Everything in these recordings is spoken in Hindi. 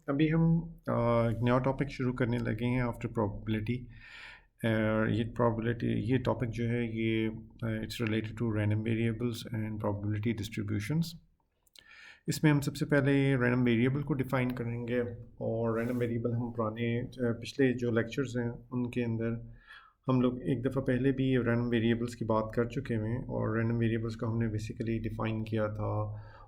अभी हम एक नया टॉपिक शुरू करने लगे हैं आफ्टर प्रोबेबिलिटी। ये टॉपिक जो है ये it's related to random variables and probability distributions. इसमें हम सबसे पहले रैंडम वेरिएबल को डिफ़ाइन करेंगे। और रैंडम वेरिएबल हम पिछले जो लेक्चर्स हैं उनके अंदर हम लोग एक दफ़ा पहले भी रैंडम वेरिएबल्स की बात कर चुके हैं, और रैंडम वेरिएबल्स को हमने बेसिकली डिफ़ाइन किया था।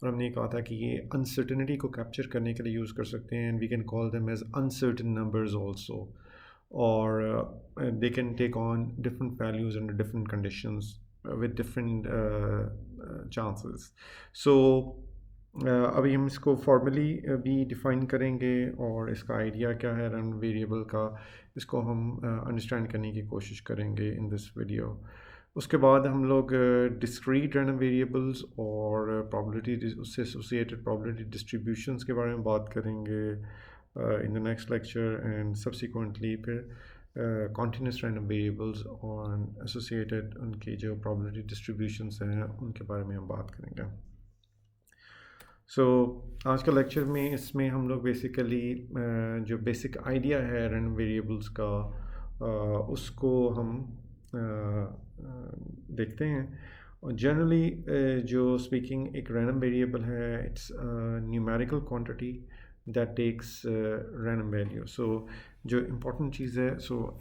और हमने कहा था कि ये अनसर्टेनिटी को कैप्चर करने के लिए यूज़ कर सकते हैं, and we can call them as uncertain numbers also. और they can take on different values under different conditions with different chances. So अभी हम इसको फॉर्मली भी डिफ़ाइन करेंगे, और इसका आइडिया क्या है रैंडम वेरिएबल का, इसको हम अंडरस्टैंड करने की कोशिश करेंगे इन दिस वीडियो। उसके बाद हम लोग डिस्क्रीट रैंडम वेरिएबल्स और प्रोबेबिलिटी उससे एसोसिएटेड प्रोबेबिलिटी डिस्ट्रीब्यूशंस के बारे में बात करेंगे in the next lecture, and subsequently फिर कॉन्टिन्यूस रैंडम वेरिएबल्स और एसोसिएटेड उनकी जो प्रोबेबिलिटी डिस्ट्रीब्यूशंस हैं उनके बारे में हम बात करेंगे। आज का लेक्चर में इसमें हम लोग बेसिकली जो बेसिक आइडिया है रैंडम वेरिएबल्स का उसको हम देखते हैं। और जनरली जो स्पीकिंग एक रैंडम वेरिएबल है, it's numerical quantity that takes random value. जो इम्पोर्टेंट चीज़ है,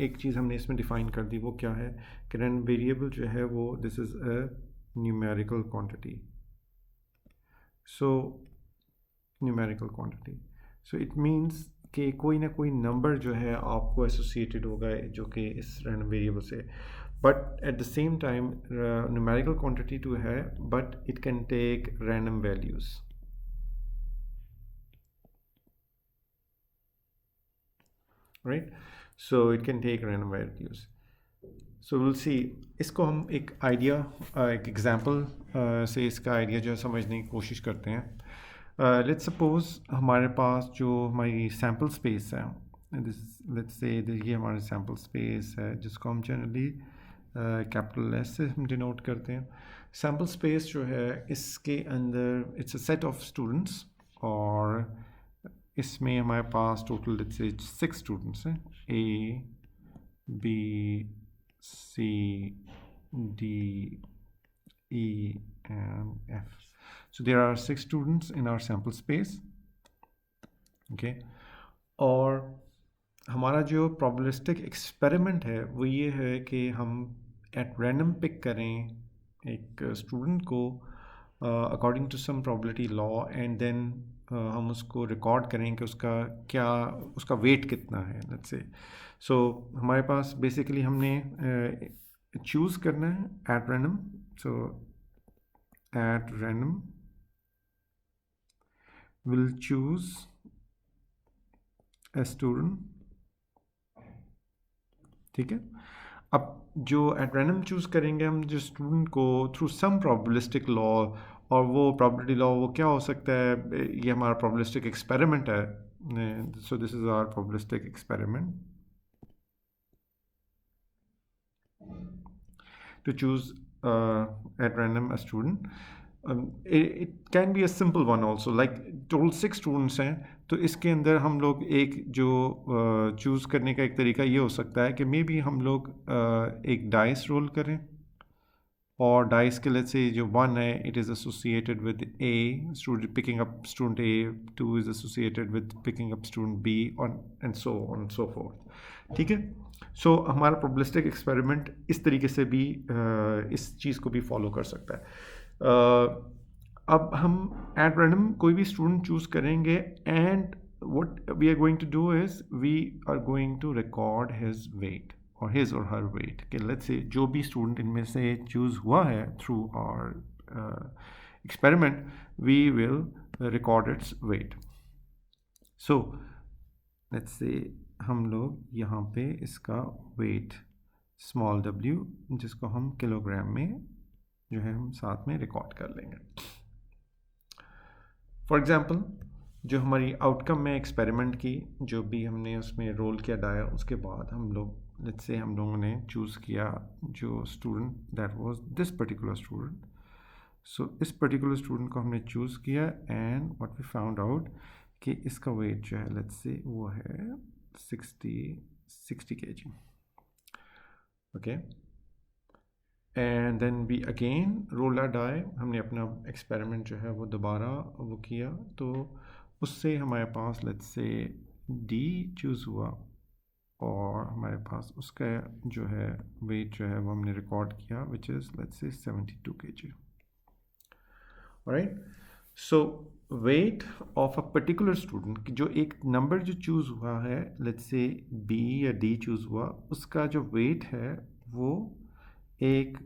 एक चीज़ हमने इसमें डिफ़ाइन कर दी, वो क्या है कि रैंडम वेरिएबल जो है वो this is a numerical quantity. Numerical quantity, it means कि कोई ना कोई नंबर जो है आपको एसोसिएटेड होगा जो कि इस रैंडम वेरिएबल से, but at the same time numerical quantity too है, but it can take random values, right. It can take random values. Will see, इसको हम एक आइडिया एक एग्जांपल से इसका आइडिया जो है समझने की कोशिश करते हैं। लेट्स सपोज हमारे पास जो हमारी सैम्पल स्पेस है, लेट्स से ये हमारा सैम्पल स्पेस है जिसको हम जनरली कैपिटल एस से हम डिनोट करते हैं। सैम्पल स्पेस जो है इसके अंदर it's a set of students, और इसमें हमारे पास टोटल लेट्स से 6 स्टूडेंट्स हैं, A B C, D, E, and F. So there are 6 students in our sample space. Okay. और हमारा जो probabilistic experiment है वो ये है कि हम at random pick करें एक student को according to some probability law, and then हम उसको रिकॉर्ड करें कि उसका वेट कितना है, लेट्स से। हमारे पास बेसिकली हमने चूज़ करना है at random. At random will choose a student, ठीक है। अब जो एट रैंडम चूज़ करेंगे हम जो स्टूडेंट को थ्रू सम प्रोबेबिलिस्टिक लॉ, और वो प्रोबेबिलिटी लॉ वो क्या हो सकता है, ये हमारा प्रोबेबिलिस्टिक एक्सपेरिमेंट है। This is our probabilistic experiment to choose at random a student. It can be a simple one also, like total 6 students हैं, तो इसके अंदर हम लोग एक जो चूज़ करने का एक तरीका ये हो सकता है कि मे बी हम लोग एक डाइस रोल करें, और डाइस के लेट्स से जो 1 है it is associated with a student picking up student A, 2 is associated with picking up student B, and so forth, ठीक है। हमारा प्रोबेबिलिस्टिक एक्सपेरिमेंट इस तरीके से भी इस चीज़ को भी फॉलो कर सकता है। अब हम एट रैंडम कोई भी स्टूडेंट चूज़ करेंगे, and what we are going to do is we are going to record his weight और हिज और हर वेट, कि लेट्स से जो भी स्टूडेंट इनमें से चूज़ हुआ है through our experiment, we will record its weight. Let's say हम लोग यहाँ पे इसका वेट स्मॉल w, जिसको हम किलोग्राम में जो है हम साथ में रिकॉर्ड कर लेंगे। फॉर एग्ज़ाम्पल जो हमारी आउटकम है एक्सपेरिमेंट की, जो भी हमने उसमें रोल किया डाया, उसके बाद हम लोग लेट्स से हम लोगों ने चूज़ किया जो student that was this particular student. इस पर्टिकुलर स्टूडेंट को हमने चूज़ किया, and what we found out कि इसका वेट जो है लेट्स से वो है 60 kg. Okay, and then we again roll our die. हमने अपना एक्सपेरिमेंट जो है वो दोबारा वो किया, तो उससे हमारे पास लेट्स से डी चूज़ हुआ और हमारे पास उसका जो है वेट जो है वो हमने रिकॉर्ड किया which is let's say 72 kg. Right, so weight of a particular student, जो एक नंबर जो चूज़ हुआ है लेट्स से बी या डी चूज़ हुआ, उसका जो वेट है वो एक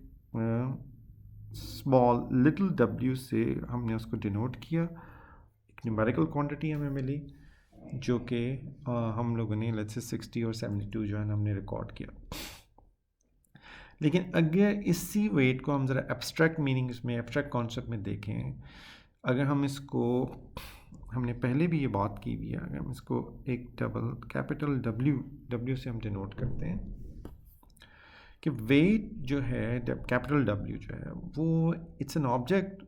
स्मॉल लिटिल w से हमने उसको डिनोट किया. एक न्यूमेरिकल क्वांटिटी हमें मिली जो कि हम लोगों ने लेट्स से 60 और 72 जो है ना हमने रिकॉर्ड किया. लेकिन अगर इसी वेट को हम ज़रा एब्स्ट्रैक्ट मीनिंग में, एब्स्ट्रैक्ट कॉन्सेप्ट में देखें, अगर हम इसको, हमने पहले भी ये बात की हुई है, अगर हम इसको एक कैपिटल W से हम डिनोट करते हैं कि वेट जो है कैपिटल W जो है वो इट्स एन ऑब्जेक्ट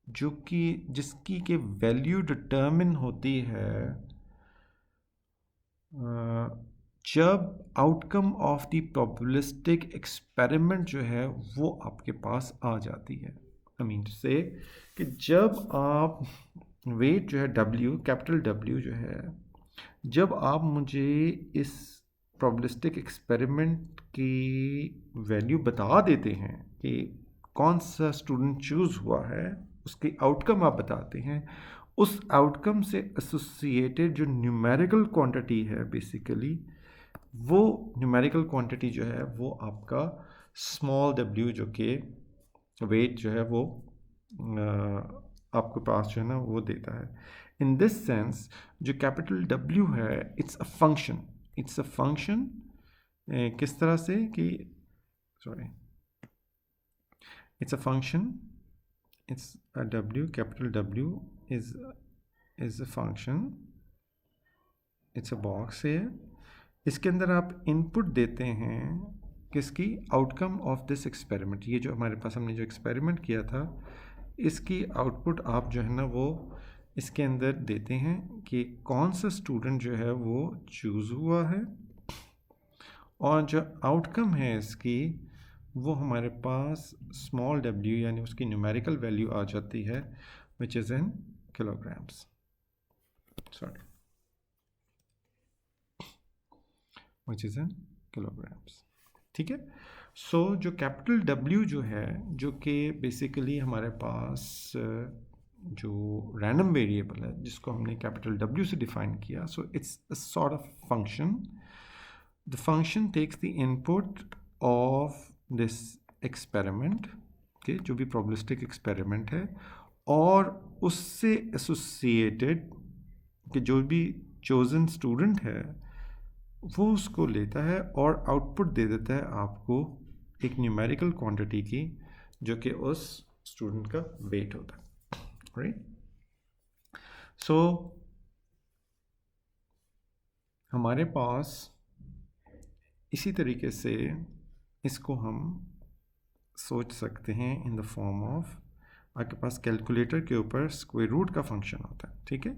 जो कि जिसकी के वैल्यू डिटर्मिन होती है जब outcome of the probabilistic experiment जो है वो आपके पास आ जाती है. आई मीन टू से कि जब आप वेट जो है W, कैपिटल W जो है, जब आप मुझे इस प्रोबेबिलिस्टिक एक्सपेरिमेंट की वैल्यू बता देते हैं कि कौन सा स्टूडेंट चूज़ हुआ है, उसके आउटकम आप बताते हैं, उस आउटकम से एसोसिएटेड जो न्यूमेरिकल क्वांटिटी है बेसिकली, वो न्यूमेरिकल क्वांटिटी जो है वो आपका स्मॉल w जो कि वेट जो है वो आपके पास जो है ना वो देता है. इन दिस सेंस जो कैपिटल W है इट्स अ फंक्शन. किस तरह से कि it's a function, it's a W, capital W is a function, it's a box है. इसके अंदर आप इनपुट देते हैं किसकी, आउटकम ऑफ दिस एक्सपेरिमेंट. ये जो हमारे पास हमने जो एक्सपेरिमेंट किया था इसकी आउटपुट आप जो है ना वो इसके अंदर देते हैं कि कौन सा स्टूडेंट जो है वो चूज़ हुआ है, और जो आउटकम है इसकी वो हमारे पास स्मॉल w यानी उसकी न्यूमेरिकल वैल्यू आ जाती है which is in kilograms. Sorry, which is in kilograms. ठीक है, सो जो कैपिटल W जो है, जो कि बेसिकली हमारे पास जो रैंडम वेरिएबल है जिसको हमने कैपिटल W से डिफाइन किया, so it's a sort of function. The function takes the input of this experiment के, जो भी प्रोबेबिलिस्टिक एक्सपेरिमेंट है, और उससे एसोसिएटेड कि जो भी चोजन स्टूडेंट है वो उसको लेता है और आउटपुट दे देता है आपको एक न्यूमेरिकल क्वांटिटी की जो कि उस स्टूडेंट का वेट होता है. राइट, सो हमारे पास इसी तरीके से इसको हम सोच सकते हैं इन द फॉर्म ऑफ, आपके पास कैलकुलेटर के ऊपर स्क्वायर रूट का फंक्शन होता है. ठीक है,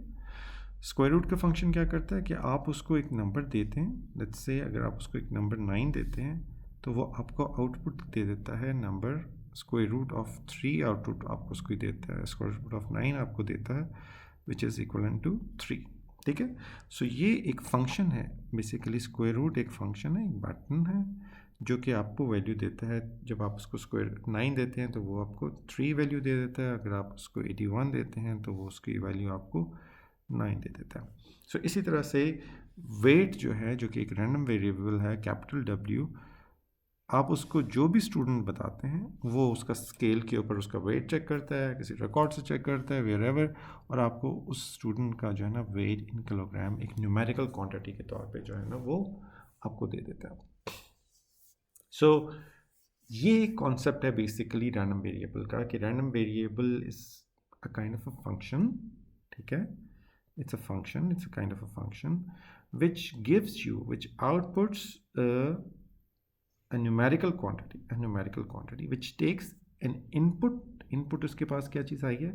स्क्वायर रूट का फंक्शन क्या करता है कि आप उसको एक नंबर देते हैं, लेट्स से अगर आप उसको एक नंबर 9 देते हैं तो वो आपको आउटपुट दे देता है number square root of 3, output आपको उसको देता है स्क्वायर रूट ऑफ 9 आपको देता है विच इज़ इक्वलेंट टू 3. ठीक है, सो ये एक फंक्शन है बेसिकली. स्क्वायर रूट एक फंक्शन है, एक बटन है जो कि आपको वैल्यू देता है. जब आप उसको स्क्वायर 9 देते हैं तो वो आपको 3 वैल्यू दे देता है, अगर आप उसको 81 देते हैं तो वो उसकी वैल्यू आपको 9 दे देता है. सो इसी तरह से वेट जो है, जो कि एक रैंडम वेरिएबल है कैपिटल W, आप उसको जो भी स्टूडेंट बताते हैं वो उसका स्केल के ऊपर उसका वेट चेक करता है, किसी रिकॉर्ड से चेक करता है वेयर एवर, और आपको उस स्टूडेंट का जो है ना वेट इन किलोग्राम एक न्यूमेरिकल क्वांटिटी के तौर पे जो है ना वो आपको दे देता है. सो ये कॉन्सेप्ट है बेसिकली रैंडम वेरिएबल का, कि random variable is a kind of a function. ठीक है, it's a function, it's a kind of a function which gives you, which outputs a numerical quantity which takes an input. उसके पास क्या चीज़ आई है,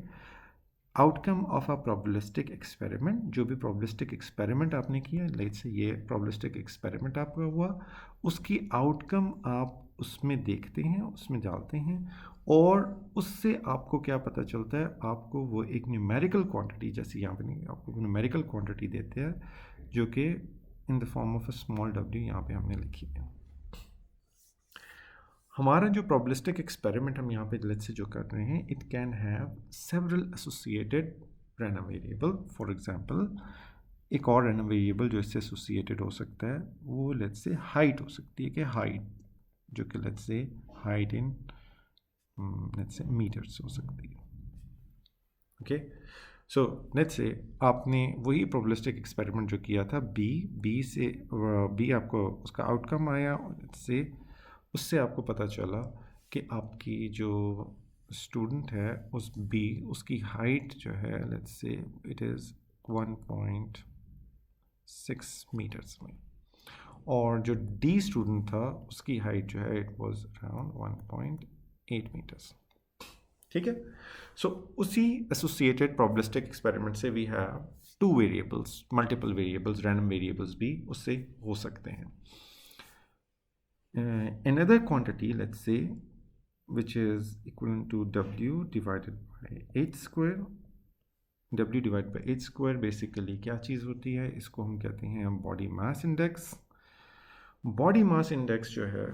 outcome of a probabilistic experiment, जो भी प्रोबेबिलिस्टिक एक्सपेरिमेंट आपने किया, लेट्स से ये प्रोबेबिलिस्टिक एक्सपेरिमेंट आपका हुआ, उसकी आउटकम आप उसमें देखते हैं, उसमें डालते हैं, और उससे आपको क्या पता चलता है, आपको वो एक न्यूमेरिकल क्वांटिटी, जैसे यहाँ पे नहीं, आपको न्यूमेरिकल क्वांटिटी देते हैं जो कि in the form of a small W यहाँ पे हमने लिखी है। हमारा जो प्रोबेबिलिस्टिक एक्सपेरिमेंट हम यहाँ पे लेट्स से जो कर रहे हैं, it can have several associated random variable. For example, एक और रैंडम वेरिएबल जो इससे एसोसिएटेड हो सकता है वो लेट्स से हाइट हो सकती है, कि हाइट जो कि let's say height in let's say metres हो सकती है। ओके, सो लेट्स से आपने वही प्रोबेबिलिस्टिक एक्सपेरिमेंट जो किया था, बी से बी आपको उसका आउटकम आया, लेट्स से उससे आपको पता चला कि आपकी जो स्टूडेंट है उस बी, उसकी हाइट जो है let's say it is 1.6 metres में, और जो डी स्टूडेंट था उसकी हाइट जो है इट वाज अराउंड 1.8 मीटर्स। ठीक है, सो उसी एसोसिएटेड प्रोबेबिलिस्टिक एक्सपेरिमेंट से we have two variables, multiple variables, random variables भी उससे हो सकते हैं। Another quantity, let's say, which is equivalent to w divided by h square. w divided by h square basically क्या चीज़ होती है, इसको हम कहते हैं body mass index. Body mass index जो है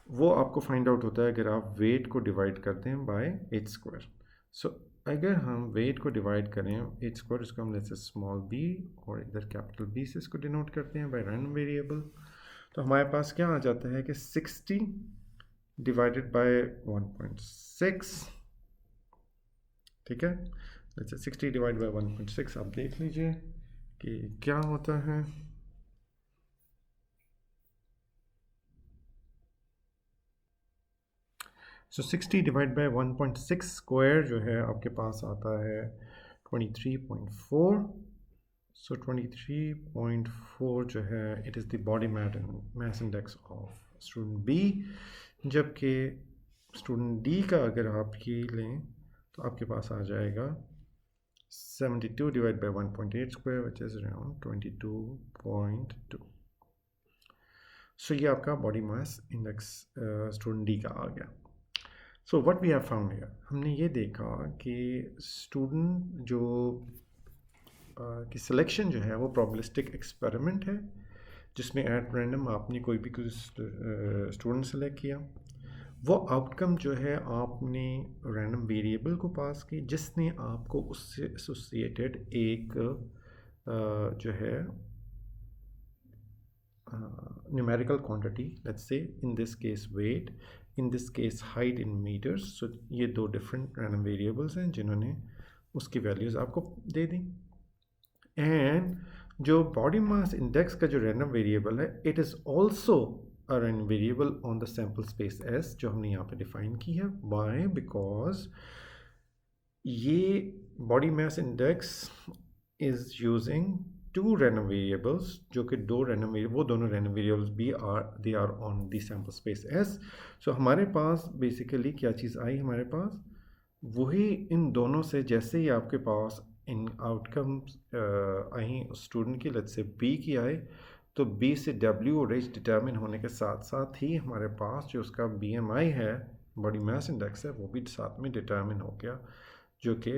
वो आपको फाइंड आउट होता है अगर आप वेट को डिवाइड करते हैं बाय एच स्क्वायर। सो अगर हम वेट को डिवाइड करें एच स्क्वायर, इसको हम लेट्स से स्मॉल बी और इधर कैपिटल बी से इसको डिनोट करते हैं बाय रैंडम वेरिएबल, तो हमारे पास क्या आ जाता है कि 60 डिवाइडेड बाय 1.6। ठीक है, लेट्स से 60 डिवाइड बाय 1.6 आप देख लीजिए कि क्या होता है। सो 60 डिवाइड बाय 1.6 स्क्वायर जो है आपके पास आता है 23.4। सो 23.4 जो है it is the body mass index of student B, जबकि स्टूडेंट डी का अगर आप ये लें तो आपके पास आ जाएगा 72 divide by 1.8 square which is around 22.2। So ये आपका body mass index student D का आ गया। So what we have found here, हमने ये देखा कि स्टूडेंट जो की सिलेक्शन जो है वो प्रोबेबिलिस्टिक एक्सपेरिमेंट है, जिसमें एट रैंडम आपने कोई भी स्टूडेंट सेलेक्ट किया, वो आउटकम जो है आपने रैंडम वेरिएबल को पास की जिसने आपको उससे एसोसिएटेड एक जो है numerical quantity, let's say in this case weight, in this case height in meters. So ये दो डिफरेंट रैंडम वेरिएबल्स हैं जिन्होंने उसकी वैल्यूज़ आपको दे दी। एंड जो बॉडी मास इंडेक्स का जो रैंडम वेरिएबल है it is also a random variable on the sample space S, जो हमने यहाँ पे डिफाइन की है। वाई? बिकॉज ये body mass index is using two random variables, जो कि दो रैंडम वेरिएबल, वो दोनों रैंडम वेरिएबल्स भी they are on the sample space S. So हमारे पास बेसिकली क्या चीज़ आई, हमारे पास वही इन दोनों से, जैसे ही आपके पास इन आउटकम्स आई स्टूडेंट की, लेट्स से बी की आए, तो बी से डब्ल्यू और एच डिटर्मिन होने के साथ साथ ही हमारे पास जो उसका बी एम आई है, बॉडी मास इंडेक्स है, वो भी साथ में डिटर्मिन हो गया, जो कि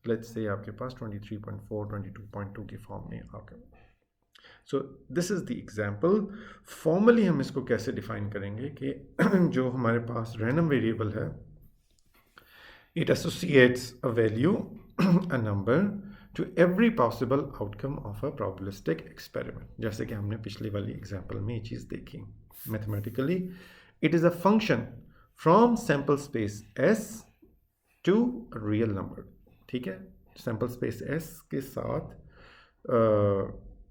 लेट्स से आपके पास 23.4 22.2 की फॉर्म में आ गया। So this is the example. Formally हम इसको कैसे डिफाइन करेंगे कि जो हमारे पास रैंडम वेरिएबल है, it associates a value, a number, to every possible outcome of a probabilistic experiment. जैसे कि हमने पिछली वाली एग्जाम्पल में ये चीज़ देखी। Mathematically, it is a function from sample space S to a real number. ठीक है, sample space S के साथ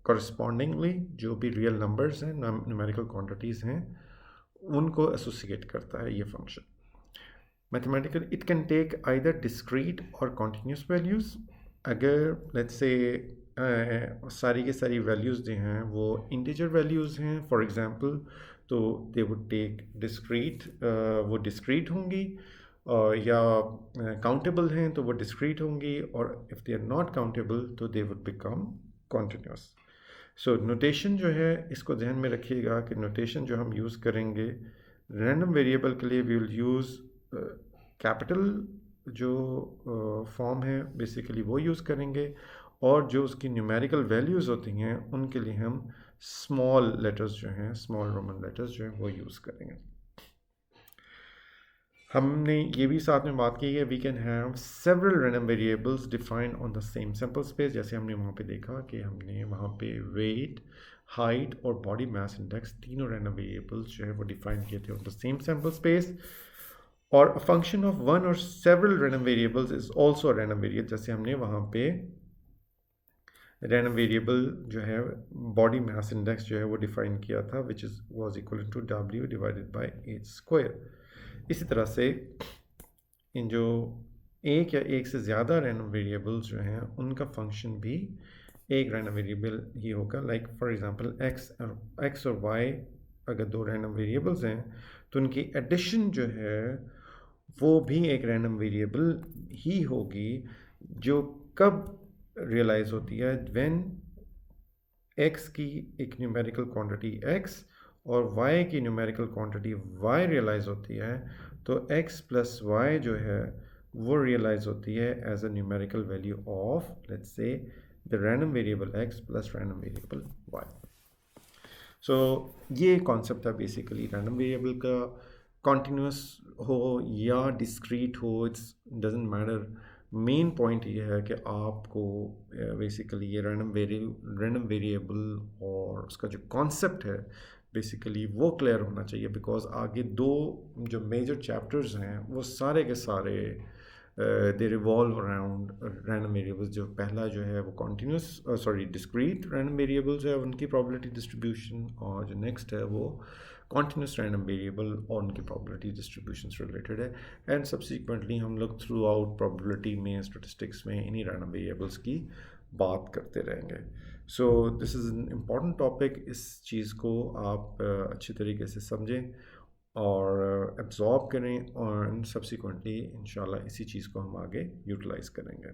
correspondingly जो भी real numbers हैं, numerical quantities हैं, उनको associate करता है ये function। Mathematically, it can take either discrete or continuous values. अगर let's say सारी के सारी values जो हैं वो integer values हैं, for example, तो they would take discrete, वो discrete होंगी, या काउंटेबल हैं तो वो डिस्क्रीट होंगी, और if they are not countable तो they would become continuous. So notation जो है इसको ध्यान में रखिएगा कि नोटेशन जो हम यूज़ करेंगे रैंडम वेरिएबल के लिए वी विल यूज़ कैपिटल जो फॉर्म है बेसिकली वो यूज़ करेंगे, और जो उसकी न्यूमेरिकल वैल्यूज़ होती हैं उनके लिए हम स्मॉल लेटर्स जो हैं, स्मॉल रोमन लेटर्स जो हैं वो यूज़ करेंगे। हमने ये भी साथ में बात की है we can have several random variables defined on the same sample space. जैसे हमने वहाँ पे देखा कि हमने वहाँ पे वेट, हाइट और बॉडी मास इंडेक्स तीनों रैंडम वेरिएबल्स जो है वो डिफाइन किए थे on the same sample space. और अ फंक्शन ऑफ वन और several random variables is also random variable. जैसे हमने वहाँ पे रैंडम वेरिएबल जो है बॉडी मास इंडेक्स जो है वो डिफाइन किया था which is was equal to W divided by H square. इसी तरह से इन जो एक या एक से ज़्यादा रैंडम वेरिएबल्स जो हैं उनका फंक्शन भी एक रैंडम वेरिएबल ही होगा। लाइक फॉर एग्जांपल एक्स और वाई अगर दो रैंडम वेरिएबल्स हैं तो उनकी एडिशन जो है वो भी एक रैंडम वेरिएबल ही होगी, जो कब रियलाइज़ होती है व्हेन x की एक न्यूमेरिकल क्वांटिटी x और y की न्यूमेरिकल क्वांटिटी y रियलाइज़ होती है, तो x प्लस y जो है वो रियलाइज़ होती है as a numerical value of let's say the random variable x plus random variable y। So ये कॉन्सेप्ट है बेसिकली रैंडम वेरिएबल का। कॉन्टिन्यूस हो या डिस्क्रीट हो it's doesn't matter, main point ये है कि आपको बेसिकली ये रैंडम वेरिएबल और उसका जो कॉन्सेप्ट है बेसिकली वो क्लियर होना चाहिए, बिकॉज आगे दो जो मेजर चैप्टर्स हैं वो सारे के सारे दे रिवॉल्व अराउंड रैंडम वेरिएबल्स। जो पहला जो है वो डिस्क्रीट रैंडम वेरिएबल्स है उनकी प्रोबेबिलिटी डिस्ट्रीब्यूशन, और जो नेक्स्ट है वो कॉन्टिन्यूस रैंडम वेरिएबल और उनकी प्रोबेबिलिटी डिस्ट्रीब्यूशन से रिलेटेड है। एंड सब्सिक्वेंटली हम लोग थ्रू आउट प्रोबेबिलिटी में, स्टैटिस्टिक्स में इन्हीं रैंडम वेरिएबल्स की बात करते रहेंगे। So this is an important topic. इस चीज़ को आप अच्छी तरीके से समझें और एब्जॉर्ब करें, और सब्सिक्वेंटली इंशाल्लाह इसी चीज़ को हम आगे यूटिलाइज़ करेंगे।